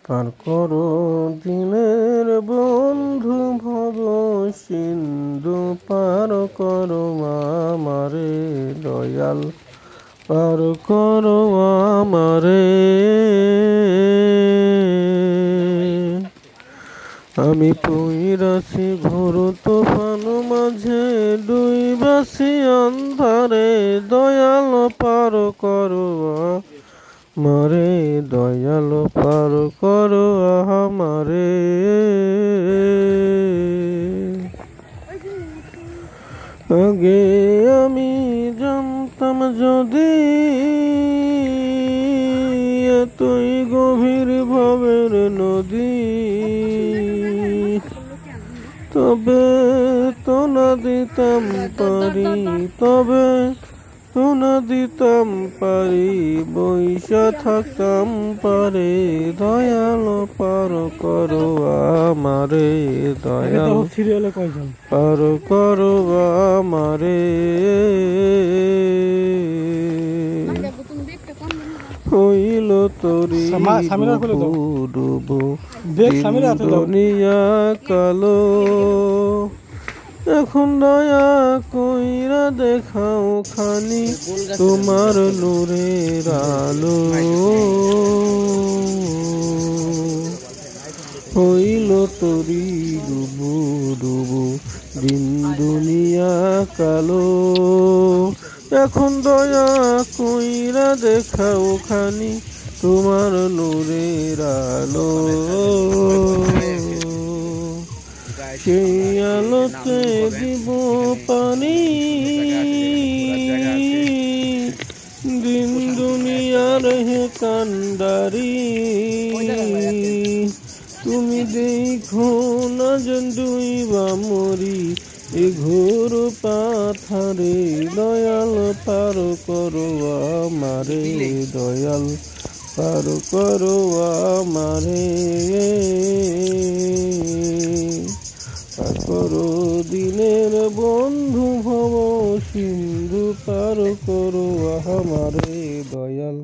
পার করো দিনের বন্ধু ভব সিন্ধু পার করো আমারে দয়াল পার করো আমারে। আমি পইরাছি ঘোর তুফান মাঝে ডুইবাছি অন্ধারে দয়াল পার করো আমারে দয়াল পার করো আমারে। আগে আমি জানতাম যদি এতই গভীর ভবের নদী তবে তো না দিতাম পারি, তবে তো না দিতাম পারি, বৈশা থাকতাম পারে দয়াল পার করো আমারে দয়াল পার করো আমারে। হইল তোরি ডুবো দুনিয়া কালো, এখন দয়া কইরা দেখাও খানি তোমার নূরের আলো। হইল তোরি ডুবো ডুবো দিন দুনিয়া কালো, এখন দয়া কইরা দেখাও খানি তোমার নূরের আলো। সেই আলোতে দিব পানি দিন দুনিয়ার হে কান্ডারি, তুমি দেখো না যেন ডুইবা মরি এ ঘোর পাথারে দয়াল পার করো আমারে দয়াল পার করো আমারে। পার করো দিনের বন্ধু ভব সিন্ধু পার করো আমারে দয়াল।